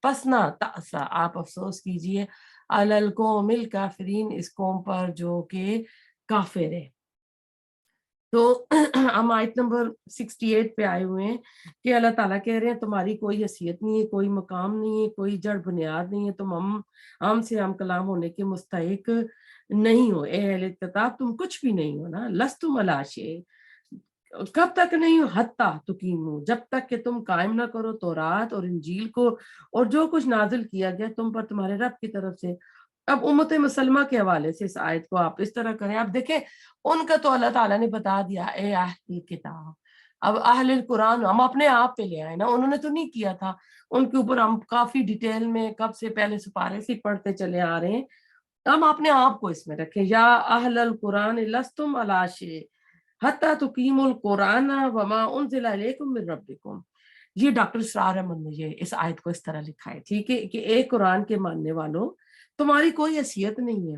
پس نہ تأسا آپ افسوس کیجئے، علی القوم الکافرین اس قوم پر جو کہ کافر ہے. تو ہم آیت نمبر 68 پہ آئے ہوئے ہیں کہ اللہ تعالیٰ کہہ رہے ہیں تمہاری کوئی حیثیت نہیں ہے، کوئی مقام نہیں ہے، کوئی جڑ بنیاد نہیں ہے، تم ہم سے ہم کلام ہونے کے مستحق نہیں ہو، اے اہل کتاب تم کچھ بھی نہیں ہو نا، لستم علی شیء، کب تک نہیں ہو، حتیٰ تقیمو جب تک کہ تم قائم نہ کرو تورات اور انجیل کو اور جو کچھ نازل کیا گیا تم پر تمہارے رب کی طرف سے. اب امت مسلمہ کے حوالے سے اس آیت کو آپ اس طرح کریں، آپ دیکھیں ان کا تو اللہ تعالیٰ نے بتا دیا اے اہل کتاب. اب اہل القرآن ہم اپنے آپ پہ لے آئے نا، انہوں نے تو نہیں کیا تھا، ان کے اوپر ہم کافی ڈیٹیل میں کب سے پہلے سپارے سے پڑھتے چلے آ رہے ہیں. ہم اپنے آپ کو اس میں رکھیں، یا اہل القرآن لستم علی شیء حتیٰ تقیموا القرآن وما انزل الیکم من ربکم. یہ ڈاکٹر اسرار احمد نے یہ اس آیت کو اس طرح لکھا ہے، ٹھیک ہے، کہ ایک قرآن کے ماننے والوں تمہاری کوئی حیثیت نہیں ہے.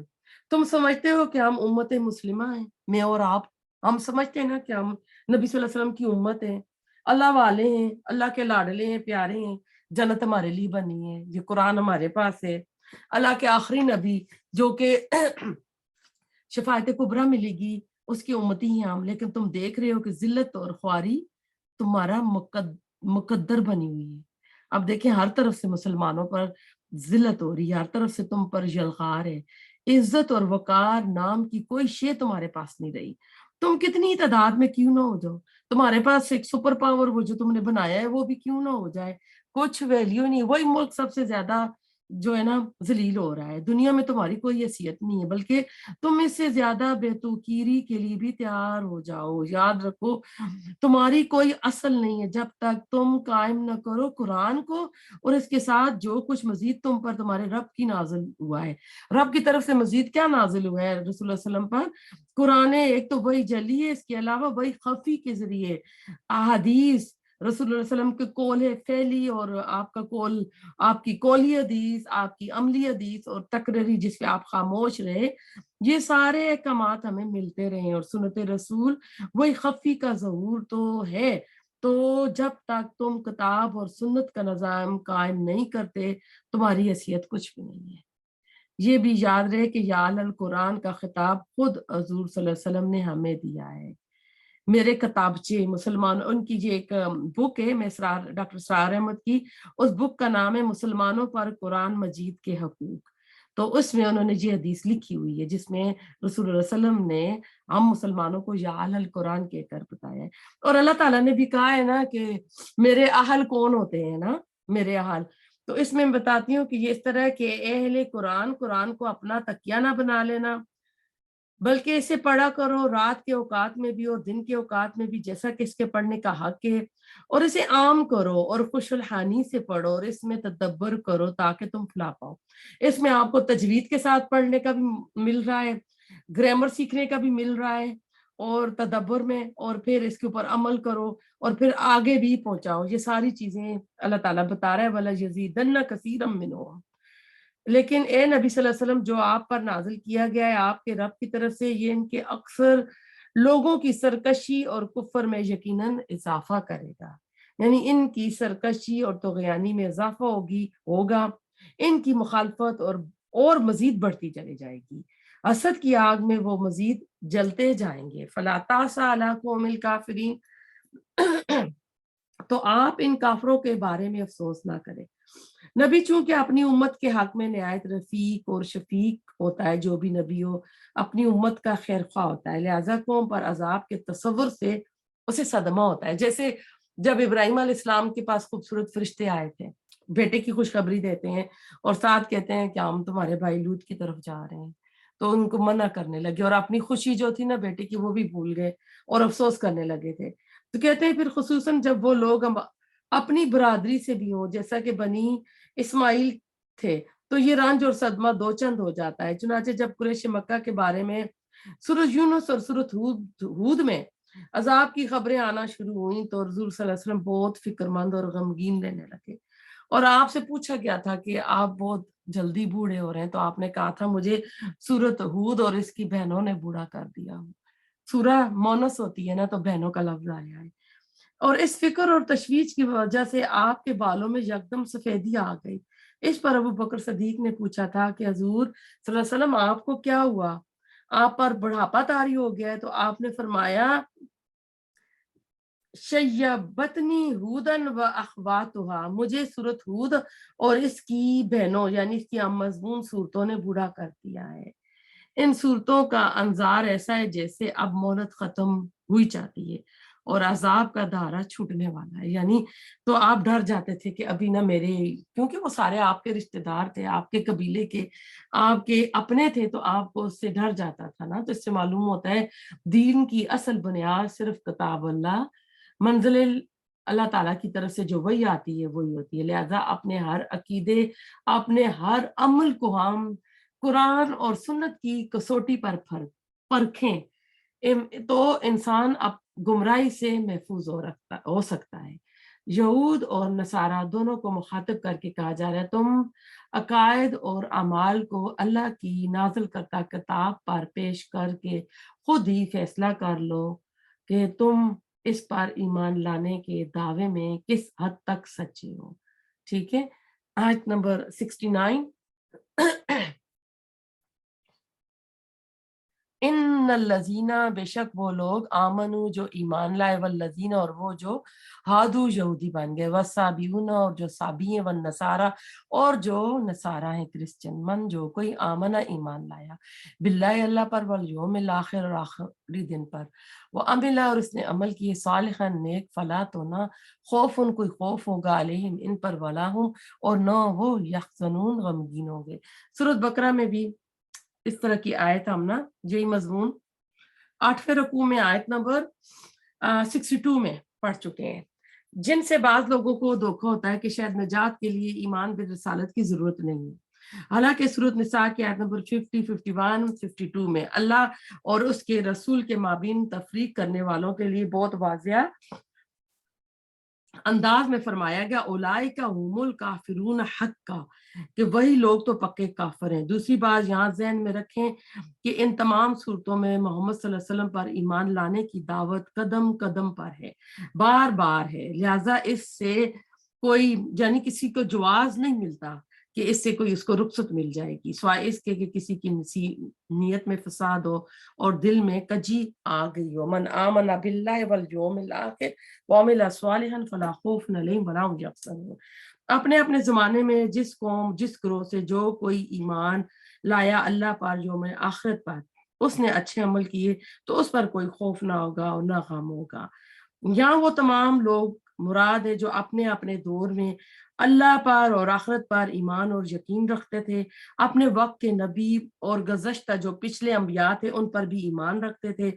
تم سمجھتے ہو کہ ہم امت مسلمہ ہیں، میں اور آپ، ہم سمجھتے ہیں نا کہ ہم نبی صلی اللہ علیہ وسلم کی امت ہیں، اللہ والے ہیں، اللہ کے لاڈلے ہیں، پیارے ہیں، جنت ہمارے لیے بنی ہے، یہ قرآن ہمارے پاس ہے، اللہ کے آخری نبی جو کہ شفاعت کبریٰ ملے گی اس کی امتی ہیں ہم. لیکن تم دیکھ رہے ہو کہ ذلت اور خواری تمہارا مقدر بنی ہوئی ہے. اب دیکھیں ہر طرف سے مسلمانوں پر ذلت ہو رہی ہے، ہر طرف سے تم پر یلغار ہے، عزت اور وقار نام کی کوئی شے تمہارے پاس نہیں رہی. تم کتنی تعداد میں کیوں نہ ہو جاؤ، تمہارے پاس ایک سپر پاور وہ جو تم نے بنایا ہے وہ بھی کیوں نہ ہو جائے، کچھ ویلیو نہیں. وہی ملک سب سے زیادہ جو ہے نا ذلیل ہو رہا ہے، دنیا میں تمہاری کوئی حیثیت نہیں ہے، بلکہ تم اس سے زیادہ بے توقیری کے لیے بھی تیار ہو جاؤ. یاد رکھو تمہاری کوئی اصل نہیں ہے جب تک تم قائم نہ کرو قرآن کو اور اس کے ساتھ جو کچھ مزید تم پر تمہارے رب کی نازل ہوا ہے. رب کی طرف سے مزید کیا نازل ہوا ہے رسول اللہ علیہ وسلم پر؟ قرآن. ایک تو وہی جلی ہے، اس کے علاوہ وہی خفی کے ذریعے احادیث رسول اللہ علیہ وسلم کے قول ہے فعلی، اور آپ کا قول، آپ کی قولی حدیث، آپ کی عملی حدیث اور تقریری جس پہ آپ خاموش رہے، یہ سارے احکامات ہمیں ملتے رہے. اور سنت رسول وہی خفی کا ظہور تو ہے. تو جب تک تم کتاب اور سنت کا نظام قائم نہیں کرتے تمہاری حیثیت کچھ بھی نہیں ہے. یہ بھی یاد رہے کہ یا القرآن کا خطاب خود حضور صلی اللہ علیہ وسلم نے ہمیں دیا ہے. میرے کتابچے مسلمان، ان کی یہ ایک بک ہے ڈاکٹر اسرار احمد کی، اس بک کا نام ہے مسلمانوں پر قرآن مجید کے حقوق. تو اس میں انہوں نے یہ حدیث لکھی ہوئی ہے جس میں رسول اللہ علیہ وسلم نے ہم مسلمانوں کو یا القرآن کہہ کر بتایا ہے. اور اللہ تعالیٰ نے بھی کہا ہے نا کہ میرے اہل کون ہوتے ہیں نا، میرے اہل. تو اس میں بتاتی ہوں کہ یہ اس طرح کہ اہل قرآن کو اپنا تکیہ نہ بنا لینا، بلکہ اسے پڑھا کرو رات کے اوقات میں بھی اور دن کے اوقات میں بھی جیسا کہ اس کے پڑھنے کا حق ہے. اور اسے عام کرو اور خوش الحانی سے پڑھو اور اس میں تدبر کرو تاکہ تم فلاح پاؤ. اس میں آپ کو تجوید کے ساتھ پڑھنے کا بھی مل رہا ہے، گرامر سیکھنے کا بھی مل رہا ہے، اور تدبر میں، اور پھر اس کے اوپر عمل کرو اور پھر آگے بھی پہنچاؤ. یہ ساری چیزیں اللہ تعالیٰ بتا رہا ہے وَلَا يَزِيدَنَّ كَثِيرًا مِّنْهُمْ. لیکن اے نبی صلی اللہ علیہ وسلم جو آپ پر نازل کیا گیا ہے آپ کے رب کی طرف سے، یہ ان کے اکثر لوگوں کی سرکشی اور کفر میں یقیناً اضافہ کرے گا. یعنی ان کی سرکشی اور طغیانی میں اضافہ ہوگا، ان کی مخالفت اور مزید بڑھتی چلی جائے گی. حسد کی آگ میں وہ مزید جلتے جائیں گے. فَلَا تَأْسَ عَلَىٰ قَوْمِ الْكَافِرِينَ. تو آپ ان کافروں کے بارے میں افسوس نہ کریں. نبی چونکہ اپنی امت کے حق میں نہایت رفیق اور شفیق ہوتا ہے، جو بھی نبی ہو اپنی امت کا خیر خواہ ہوتا ہے، لہذا قوم پر عذاب کے تصور سے اسے صدمہ ہوتا ہے. جیسے جب ابراہیم علیہ السلام کے پاس خوبصورت فرشتے آئے تھے، بیٹے کی خوشخبری دیتے ہیں اور ساتھ کہتے ہیں کہ ہم تمہارے بھائی لوط کی طرف جا رہے ہیں، تو ان کو منع کرنے لگے اور اپنی خوشی جو تھی نا بیٹے کی وہ بھی بھول گئے اور افسوس کرنے لگے تھے. تو کہتے ہیں پھر خصوصاً جب وہ لوگ اپنی برادری سے بھی ہوں جیسا کہ بنی اسماعیل تھے تو یہ رنج اور صدمہ دو چند ہو جاتا ہے. چنانچہ جب قریش مکہ کے بارے میں سورۃ یونس اور سورۃ ہود میں عذاب کی خبریں آنا شروع ہوئیں تو حضور صلی اللہ علیہ وسلم بہت فکر مند اور غمگین رہنے لگے. اور آپ سے پوچھا گیا تھا کہ آپ بہت جلدی بوڑھے ہو رہے ہیں، تو آپ نے کہا تھا مجھے سورۃ ہود اور اس کی بہنوں نے بوڑھا کر دیا. سورہ مونس ہوتی ہے نا تو بہنوں کا لفظ آیا ہے. اور اس فکر اور تشویش کی وجہ سے آپ کے بالوں میں یکدم سفیدی آ گئی. اس پر ابو بکر صدیق نے پوچھا تھا کہ حضور صلی اللہ علیہ وسلم آپ کو کیا ہوا، آپ پر بڑھاپا طاری ہو گیا ہے؟ تو آپ نے فرمایا شیبتنی ہودن و اخواتها، مجھے سورۃ ہود اور اس کی بہنوں یعنی اس کی مضمون صورتوں نے بوڑھا کر دیا ہے. ان صورتوں کا انظار ایسا ہے جیسے اب مہلت ختم ہوئی جاتی ہے اور عذاب کا دھارا چھوٹنے والا ہے. یعنی تو آپ ڈر جاتے تھے کہ ابھی نہ میرے، کیونکہ وہ سارے آپ کے رشتہ دار تھے، آپ کے قبیلے کے، آپ کے اپنے تھے، تو آپ کو اس سے ڈر جاتا تھا نا. تو اس سے معلوم ہوتا ہے دین کی اصل بنیاد صرف کتاب اللہ، منزل اللہ تعالیٰ کی طرف سے جو وہی آتی ہے وہی ہوتی ہے. لہذا اپنے ہر عقیدے، اپنے ہر عمل کو ہم قرآن اور سنت کی کسوٹی پر پرکھیں تو انسان اب گمراہی سے محفوظ ہو سکتا ہے. یہود اور نصارہ دونوں کو مخاطب کر کے کہا جا رہا ہے تم عقائد اور اعمال کو اللہ کی نازل کرتا کتاب پر پیش کر کے خود ہی فیصلہ کر لو کہ تم اس پر ایمان لانے کے دعوے میں کس حد تک سچے ہو. ٹھیک ہے، آیت نمبر 69. ان الذین، بے شک وہ لوگ، آمنو جو ایمان لائے، والذین اور وہ جو ہادو یہودی بن گئے، والصابئون اور جو صابی ہیں، والنصارى اور جو نصارہ ہیں کرسچن، من جو کوئی آمنہ ایمان لایا، باللہ اللہ پر، والیوم الاخر اور آخری دن پر، وعمل اور اس نے عمل کیے، صالحا نیک، فلا تو نہ خوف کوئی خوف ہوگا، علیہم ان پر، ولا ہم اور نہ وہ یحزنون غمگین ہوں گے. سورۃ بقرہ میں بھی اس طرح کی آیت ہم نا یہی مضمون 8ویں رکوع میں آیت نمبر 62 میں پڑھ چکے ہیں، جن سے بعض لوگوں کو دھوکہ ہوتا ہے کہ شاید نجات کے لیے ایمان بالرسالت کی ضرورت نہیں ہے. حالانکہ سورۃ نساء کی آیت نمبر 50، 51، 52 میں اللہ اور اس کے رسول کے مابین تفریق کرنے والوں کے لیے بہت واضح انداز میں فرمایا گیا اولائکا humul کافرون حقا، کہ وہی لوگ تو پکے کافر ہیں۔ دوسری بات یہاں ذہن میں رکھیں کہ ان تمام صورتوں میں محمد صلی اللہ علیہ وسلم پر ایمان لانے کی دعوت قدم قدم پر ہے، بار بار ہے، لہٰذا اس سے کوئی یعنی کسی کو جواز نہیں ملتا کہ اس سے کوئی اس کو رخصت مل جائے گی، سوائے اس کے کہ کسی کی نیت میں فساد ہو اور دل میں کجی آ گئی ہو۔ من آمن باللہ والیوم الآخر وعمل صالحا فلا خوف علیہم ولا هم یحزنون۔ اپنے اپنے زمانے میں جس قوم جس گروہ سے جو کوئی ایمان لایا اللہ پر یوم آخرت پر، اس نے اچھے عمل کیے تو اس پر کوئی خوف نہ ہوگا اور نہ غم ہوگا۔ یہاں وہ تمام لوگ مراد ہے جو اپنے اپنے دور میں اللہ پر اور آخرت پر ایمان اور یقین رکھتے تھے، اپنے وقت کے نبی اور گزشتہ جو پچھلے انبیاء تھے ان پر بھی ایمان رکھتے تھے،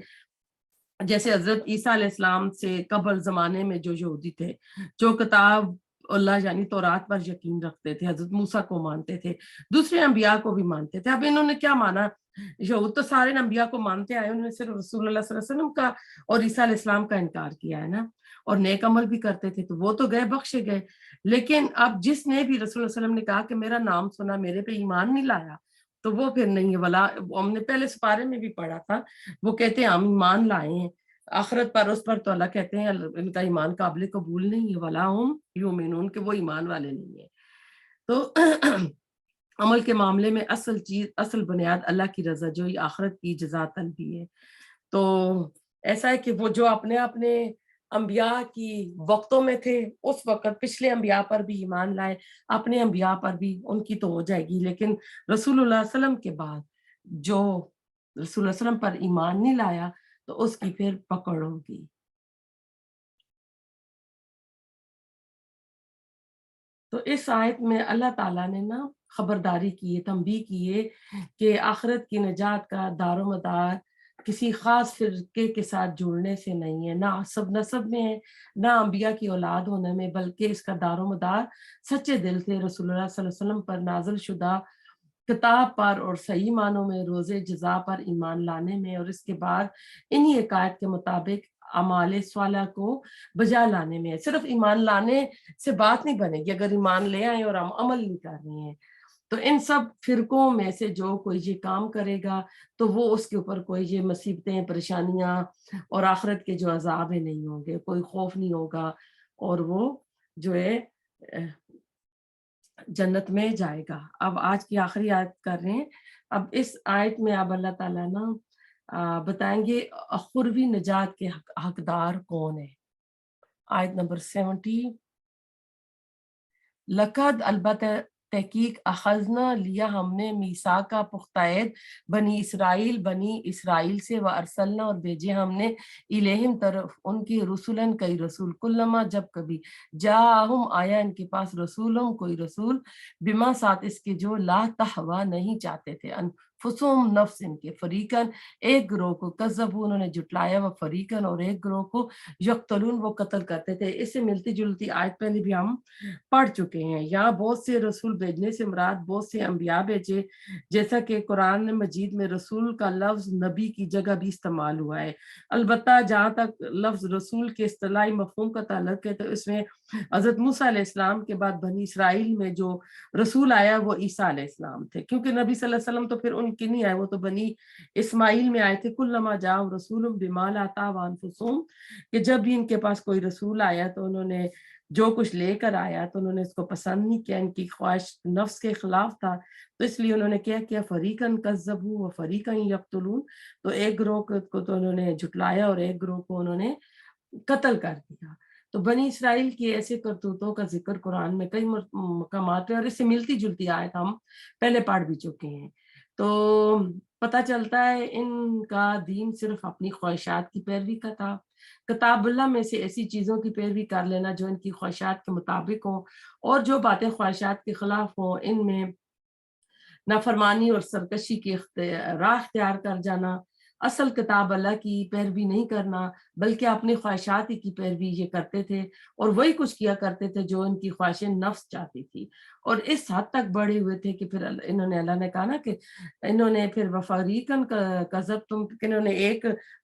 جیسے حضرت عیسیٰ علیہ السلام سے قبل زمانے میں جو یہودی تھے، جو کتاب اللہ یعنی تورات پر یقین رکھتے تھے، حضرت موسیٰ کو مانتے تھے، دوسرے انبیاء کو بھی مانتے تھے۔ اب انہوں نے کیا مانا؟ یہود تو سارے انبیاء کو مانتے آئے، انہوں نے صرف رسول اللہ صلی اللہ علیہ وسلم کا اور عیسیٰ علیہ السلام کا انکار کیا ہے نا، اور نیک عمل بھی کرتے تھے، تو وہ تو گئے بخشے گئے۔ لیکن اب جس نے بھی رسول اللہ علیہ وسلم نے کہا کہ میرا نام سنا میرے پہ ایمان نہیں لایا، تو وہ پھر نہیں ہے ولا، ہم نے پہلے سپارے میں بھی پڑھا تھا، وہ کہتے ہیں ہم ایمان لائے ہیں آخرت پر، اس پر تو اللہ کہتے ہیں ان کا ایمان قابل قبول نہیں ہے، ولا ہم یؤمنون، کہ وہ ایمان والے نہیں ہیں۔ تو عمل کے معاملے میں اصل چیز، اصل بنیاد اللہ کی رضا جوئی، آخرت کی جزا طلبی ہے۔ تو ایسا ہے کہ وہ جو اپنے اپنے انبیاء کی وقتوں میں تھے اس وقت پچھلے انبیاء پر بھی ایمان لائے، اپنے انبیاء پر بھی، ان کی تو ہو جائے گی، لیکن رسول اللہ علیہ وسلم کے بعد جو رسول اللہ علیہ وسلم پر ایمان نہیں لایا تو اس کی پھر پکڑ ہوگی۔ تو اس آیت میں اللہ تعالیٰ نے نا خبرداری کی ہے، تنبیہ کی ہے کہ آخرت کی نجات کا دار و مدار کسی خاص فرقے کے ساتھ جڑنے سے نہیں ہے، نہ عصب نسب میں ہے، نہ انبیاء کی اولاد ہونے میں، بلکہ اس کا دار و مدار سچے دل سے رسول اللہ صلی اللہ علیہ وسلم پر نازل شدہ کتاب پر اور صحیح معنوں میں روز جزا پر ایمان لانے میں، اور اس کے بعد انہی عقائد کے مطابق اعمال صالحہ کو بجا لانے میں ہے۔ صرف ایمان لانے سے بات نہیں بنے گی اگر ایمان لے آئیں اور ہم عمل نہیں کر رہے ہیں، تو ان سب فرقوں میں سے جو کوئی یہ کام کرے گا تو وہ اس کے اوپر کوئی یہ مصیبتیں، پریشانیاں اور آخرت کے جو عذاب ہیں نہیں ہوں گے، کوئی خوف نہیں ہوگا، اور وہ جو ہے جنت میں جائے گا۔ اب آج کی آخری آیت کر رہے ہیں۔ اب اس آیت میں اب اللہ تعالیٰ نا بتائیں گے اخروی نجات کے حقدار کون ہے۔ آیت نمبر 70، لقد البتہ تحقیق اخذنا لیا ہم نے میثاق کا پختہ عہد بنی اسرائیل سے، و ارسلنا اور بھیجے ہم نے الیہم طرف ان کی رسولن کئی رسول، کلما جب کبھی جاہم آیا ان کے پاس رسولم کوئی رسول، بما ساتھ اس کے جو لا تہوا نہیں چاہتے تھے، انفسہم نفس ان کے، فریقن ایک گروہ کو، کذبوا انہوں نے جھٹلایا، و فریقن اور ایک گروہ کو، یقتلون وہ قتل کرتے تھے۔ اس سے ملتی جلتی آیت پہلے بھی ہم پڑھ چکے ہیں۔ یہاں بہت سے رسول بھیجنے سے مراد بہت سے انبیاء بھیجے، جیسا کہ قرآن مجید میں رسول کا لفظ نبی کی جگہ بھی استعمال ہوا ہے۔ البتہ جہاں تک لفظ رسول کے اصطلاحی مفہوم کا تعلق ہے تو اس میں حضرت موسیٰ علیہ السلام کے بعد بنی اسرائیل میں جو رسول آیا وہ عیسیٰ علیہ السلام تھے، کیونکہ نبی صلی اللہ علیہ وسلم تو پھر ان کے نہیں آئے، وہ تو بنی اسماعیل میں آئے تھے۔ کلما جاءہم رسول بما لا تہوی انفسہم، کہ جب بھی ان کے پاس کوئی رسول آیا تو انہوں نے جو کچھ لے کر آیا تو انہوں نے اس کو پسند نہیں کیا، ان کی خواہش نفس کے خلاف تھا، تو اس لیے انہوں نے کیا فریقاً کذبوا و فریقاً یقتلون، تو ایک گروہ کو تو انہوں نے جھٹلایا اور ایک گروہ کو انہوں نے قتل کر دیا۔ تو بنی اسرائیل کی ایسے کرتوتوں کا ذکر قرآن میں کئی مقامات ہے، اور اس سے ملتی جلتی آیت ہم پہلے پڑھ بھی چکے ہیں۔ تو پتہ چلتا ہے ان کا دین صرف اپنی خواہشات کی پیروی کا تھا، کتاب اللہ میں سے ایسی چیزوں کی پیروی کر لینا جو ان کی خواہشات کے مطابق ہوں، اور جو باتیں خواہشات کے خلاف ہوں ان میں نافرمانی اور سرکشی کی راہ اختیار کر جانا، اصل کتاب اللہ کی پیروی نہیں کرنا بلکہ اپنی خواہشات کی پیروی یہ کرتے تھے، اور وہی کچھ کیا کرتے تھے جو ان کی خواہشیں نفس چاہتی تھی، اور اس حد تک بڑھے ہوئے تھے کہ پھر انہوں نے، اللہ نے کہا نا کہ انہوں نے پھر وفریقاً کذبتم، کہ انہوں نے ایک